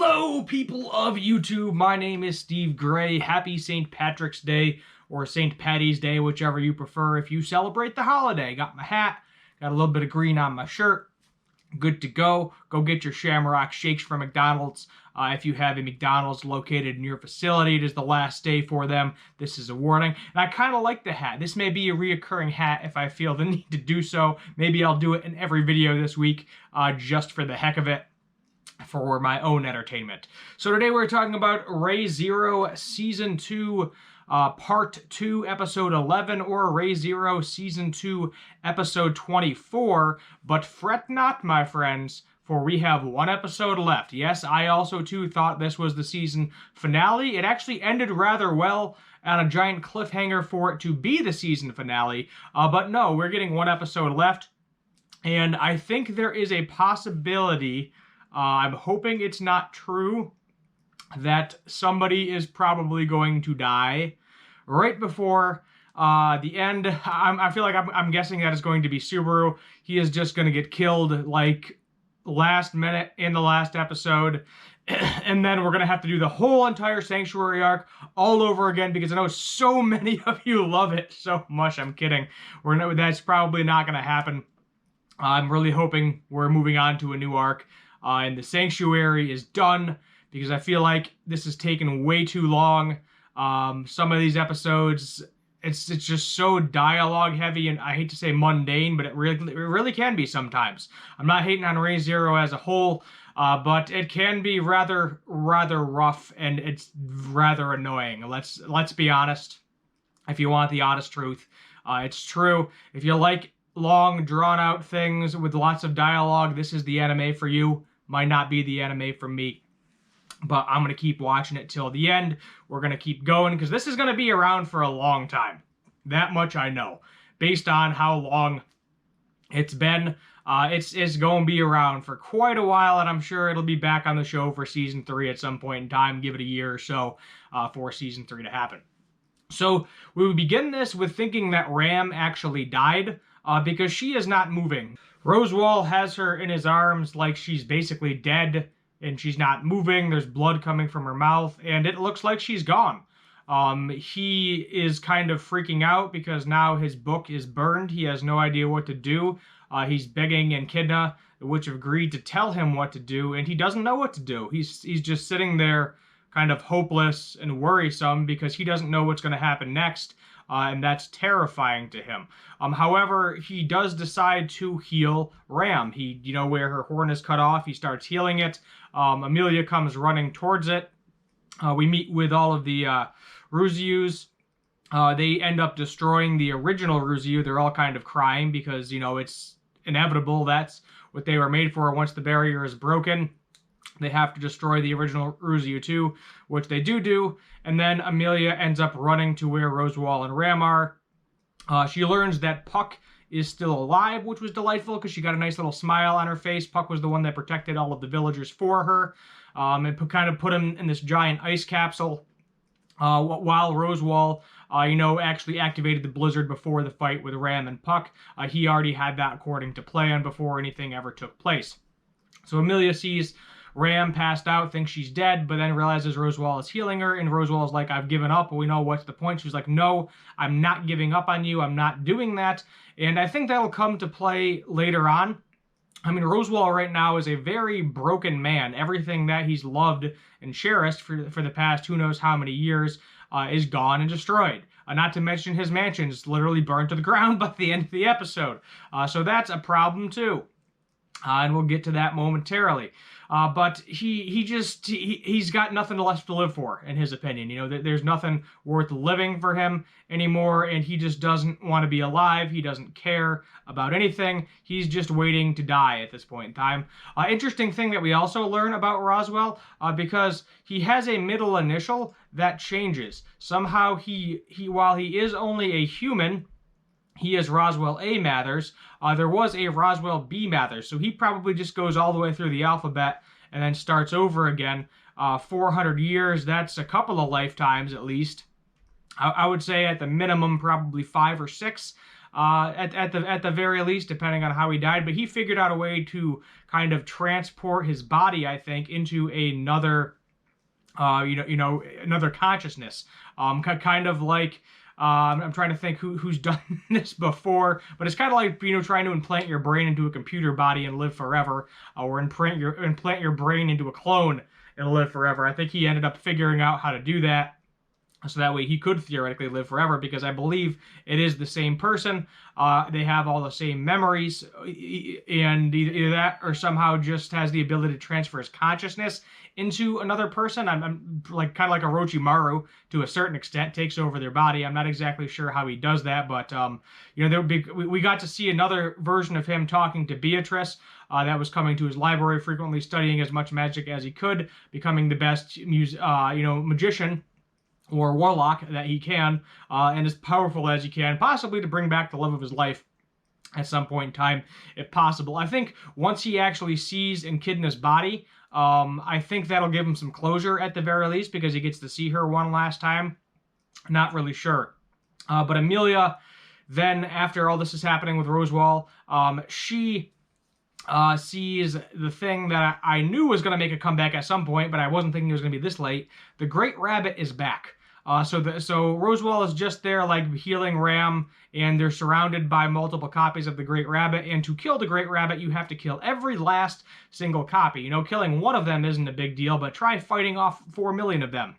Hello, people of YouTube. My name is Steve Gray. Happy St. Patrick's Day or St. Patty's Day, whichever you prefer if you celebrate the holiday. Got my hat, got a little bit of green on my shirt. Good to go. Go get your Shamrock Shakes from McDonald's. If you have a McDonald's located in your facility, it is the last day for them. This is a warning. And I kind of like the hat. This may be a reoccurring hat if I feel the need to do so. Maybe I'll do it in every video this week just for the heck of it, for my own entertainment. So today we're talking about Re:Zero Season 2, Part 2, Episode 11, or Re:Zero Season 2, Episode 24. But fret not, my friends, for we have one episode left. Yes, I also too thought this was the season finale. It actually ended rather well on a giant cliffhanger for it to be the season finale. But no, we're getting one episode left. And I think there is a possibility, I'm hoping it's not true, that somebody is probably going to die right before the end. I feel like I'm guessing that is going to be Subaru. He is just going to get killed like last minute in the last episode. And then we're going to have to do the whole entire Sanctuary arc all over again because I know so many of you love it so much. I'm kidding. That's probably not going to happen. I'm really hoping we're moving on to a new arc. And the Sanctuary is done because I feel like this has taken way too long. Some of these episodes, it's just so dialogue heavy, and I hate to say mundane, but it really can be sometimes. I'm not hating on Re:Zero as a whole, but it can be rather rough, and it's rather annoying. Let's be honest. If you want the honest truth, it's true. If you like long, drawn-out things with lots of dialogue, this is the anime for you. Might not be the anime for me, but I'm going to keep watching it till the end. We're going to keep going because this is going to be around for a long time. That much I know. Based on how long it's been, it's going to be around for quite a while, and I'm sure it'll be back on the show for Season 3 at some point in time. Give it a year or so for Season 3 to happen. So we would begin this with thinking that Ram actually died because she is not moving. Roswaal has her in his arms like she's basically dead, and she's not moving. There's blood coming from her mouth, and it looks like she's gone. He is kind of freaking out because now his book is burned. He has no idea what to do. He's begging Echidna, the Witch of Greed, to tell him what to do, and he doesn't know what to do. He's just sitting there kind of hopeless and worrisome because he doesn't know what's going to happen next. And that's terrifying to him. However, he does decide to heal Ram. Where her horn is cut off, he starts healing it. Amelia comes running towards it. We meet with all of the Ruzius. They end up destroying the original Ruziu. They're all kind of crying because, it's inevitable. That's what they were made for. Once the barrier is broken, they have to destroy the original Ruziu too, which they do. And then Amelia ends up running to where Roswaal and Ram are. She learns that Puck is still alive, which was delightful because she got a nice little smile on her face. Puck was the one that protected all of the villagers for her. And kind of put him in this giant ice capsule. While Roswaal, actually activated the blizzard before the fight with Ram and Puck. He already had that according to plan before anything ever took place. So Amelia sees Ram passed out, thinks she's dead, but then realizes Roswaal is healing her, and Roswaal's like, I've given up. We know what's the point. She's like, no, I'm not giving up on you. I'm not doing that. And I think that'll come to play later on. I mean, Roswaal right now is a very broken man. Everything that he's loved and cherished for the past who knows how many years is gone and destroyed. Not to mention his mansion is literally burned to the ground by the end of the episode. So that's a problem too. And we'll get to that momentarily. But he's got nothing left to live for, in his opinion. There's nothing worth living for him anymore, and he just doesn't want to be alive. He doesn't care about anything. He's just waiting to die at this point in time. Interesting thing that we also learn about Roswaal, because he has a middle initial that changes. Somehow while he is only a human, he is Roswaal A. Mathers. There was a Roswaal B. Mathers, so he probably just goes all the way through the alphabet and then starts over again. 400 years, that's a couple of lifetimes at least. I would say at the minimum probably 5 or 6. at the very least, depending on how he died. But he figured out a way to kind of transport his body, I think, into another another consciousness. Kind of like I'm trying to think who's done this before, but it's kind of like trying to implant your brain into a computer body and live forever, or implant your brain into a clone and live forever. I think he ended up figuring out how to do that, so that way he could theoretically live forever, because I believe it is the same person. They have all the same memories, and either that or somehow just has the ability to transfer his consciousness into another person. I'm like kind of like Orochimaru to a certain extent, takes over their body. I'm not exactly sure how he does that, but we got to see another version of him talking to Beatrice. That was coming to his library frequently, studying as much magic as he could, becoming the best magician or warlock that he can, and as powerful as he can, possibly to bring back the love of his life at some point in time, if possible. I think once he actually sees Echidna's body, I think that'll give him some closure at the very least, because he gets to see her one last time. Not really sure. But Emilia, then after all this is happening with Roswaal, she sees the thing that I knew was going to make a comeback at some point, but I wasn't thinking it was going to be this late. The Great Rabbit is back. So Roswaal is just there like healing Ram, and they're surrounded by multiple copies of the Great Rabbit. And to kill the Great Rabbit, you have to kill every last single copy. Killing one of them isn't a big deal, but try fighting off 4 million of them.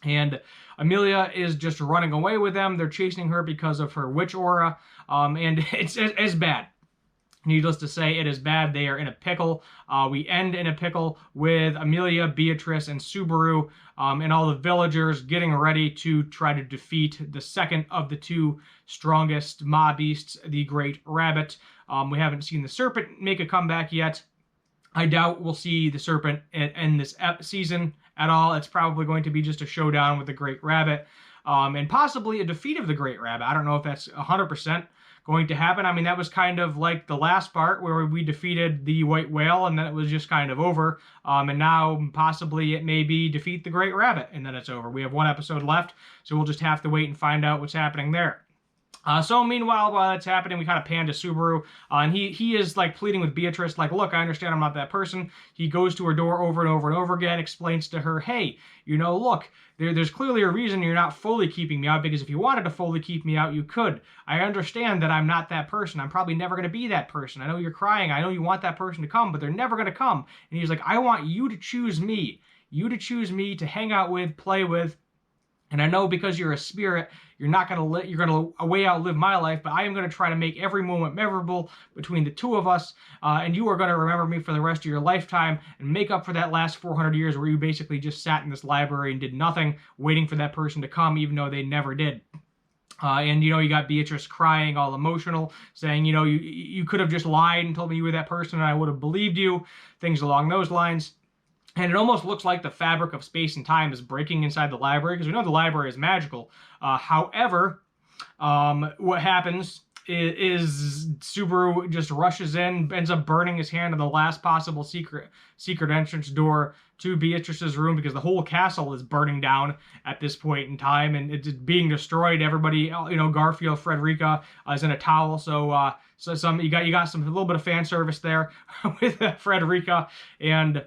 And Emilia is just running away with them. They're chasing her because of her witch aura, and it's bad. Needless to say, it is bad. They are in a pickle. We end in a pickle with Emilia, Beatrice, and Subaru, and all the villagers getting ready to try to defeat the second of the two strongest Maw beasts, the Great Rabbit. We haven't seen the Serpent make a comeback yet. I doubt we'll see the Serpent in this season at all. It's probably going to be just a showdown with the Great Rabbit, and possibly a defeat of the Great Rabbit. I don't know if that's 100% going to happen. I mean, that was kind of like the last part where we defeated the White Whale, and then it was just kind of over. And now possibly it may be defeat the Great Rabbit, and then it's over. We have one episode left, so we'll just have to wait and find out what's happening there. So meanwhile, while that's happening, we kind of pan to Subaru, and he is like pleading with Beatrice, like, look, I understand I'm not that person. He goes to her door over and over and over again, explains to her, hey, look, there's clearly a reason you're not fully keeping me out, because if you wanted to fully keep me out, you could. I understand that I'm not that person. I'm probably never going to be that person. I know you're crying. I know you want that person to come, but they're never going to come. And he's like, I want you to choose me. You to choose me to hang out with, play with. And I know because you're a spirit, you're going to way outlive my life, but I am going to try to make every moment memorable between the two of us, and you are going to remember me for the rest of your lifetime and make up for that last 400 years where you basically just sat in this library and did nothing, waiting for that person to come, even though they never did. And you got Beatrice crying, all emotional, saying, you could have just lied and told me you were that person and I would have believed you, things along those lines. And it almost looks like the fabric of space and time is breaking inside the library, because we know the library is magical. However, what happens is Subaru just rushes in, ends up burning his hand on the last possible secret entrance door to Beatrice's room, because the whole castle is burning down at this point in time, and it's being destroyed. Everybody, Garfield, Frederica is in a towel, so you got some a little bit of fan service there with Frederica, and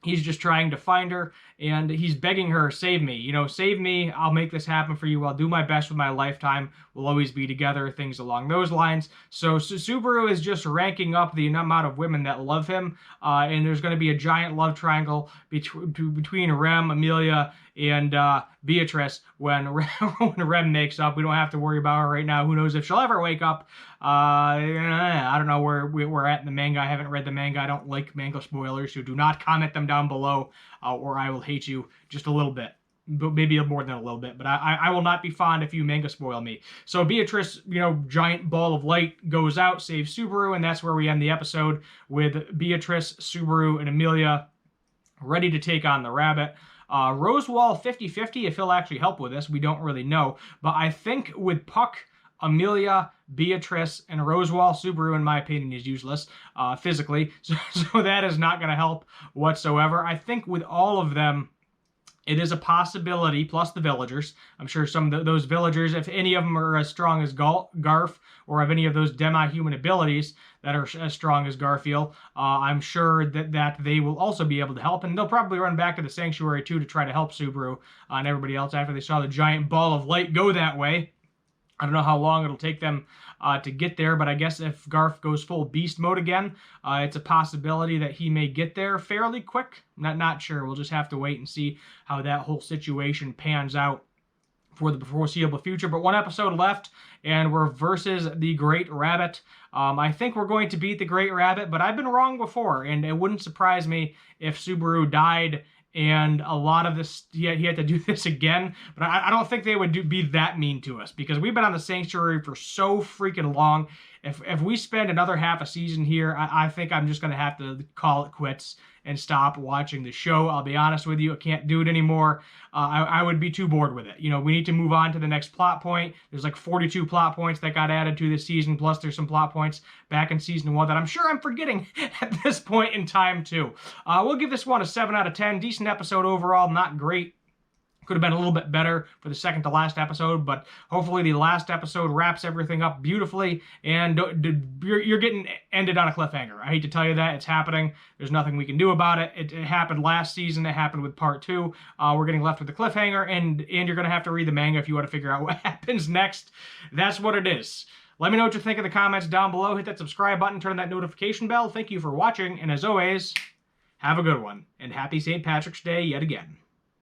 he's just trying to find her, and he's begging her, save me, save me. I'll make this happen for you. I'll do my best with my lifetime. We'll always be together, things along those lines. So Subaru is just ranking up the amount of women that love him, and there's going to be a giant love triangle between Rem, Emilia, and Beatrice when Rem makes up. We don't have to worry about her right now. Who knows if she'll ever wake up. I don't know where we're at in the manga. I haven't read the manga. I don't like manga spoilers, so do not comment them down below, or I will hate you just a little bit. But maybe more than a little bit, but I will not be fond if you manga spoil me. So Beatrice, giant ball of light goes out, saves Subaru, and that's where we end the episode, with Beatrice, Subaru, and Emilia ready to take on the rabbit. Roswaal 50-50, if he'll actually help with this, we don't really know. But I think with Puck, Emilia, Beatrice, and Roswaal, Subaru, in my opinion, is useless physically. So that is not going to help whatsoever. I think with all of them, It is a possibility, plus the villagers. I'm sure some of those villagers, if any of them are as strong as Garf, or have any of those demi-human abilities that are as strong as Garfield, I'm sure that they will also be able to help. And they'll probably run back to the Sanctuary too to try to help Subaru and everybody else after they saw the giant ball of light go that way. I don't know how long it'll take them to get there, but I guess if Garf goes full beast mode again, it's a possibility that he may get there fairly quick. Not sure. We'll just have to wait and see how that whole situation pans out for the foreseeable future. But one episode left, and we're versus the Great Rabbit. I think we're going to beat the Great Rabbit, but I've been wrong before, and it wouldn't surprise me if Subaru died and a lot of this, he had to do this again. But I don't think they would be that mean to us, because we've been on the Sanctuary for so freaking long. If we spend another half a season here, I think I'm just going to have to call it quits and stop watching the show. I'll be honest with you, I can't do it anymore. I would be too bored with it. You know, we need to move on to the next plot point. There's like 42 plot points that got added to this season, plus there's some plot points back in season 1 that I'm sure I'm forgetting at this point in time too. We'll give this one a 7 out of 10. Decent episode overall, not great. Could have been a little bit better for the second to last episode, but hopefully the last episode wraps everything up beautifully, and you're getting ended on a cliffhanger. I hate to tell you that. It's happening. There's nothing we can do about it. It happened last season. It happened with part 2. We're getting left with the cliffhanger, and you're going to have to read the manga if you want to figure out what happens next. That's what it is. Let me know what you think in the comments down below. Hit that subscribe button, turn on that notification bell. Thank you for watching, and as always, have a good one, and happy St. Patrick's Day yet again.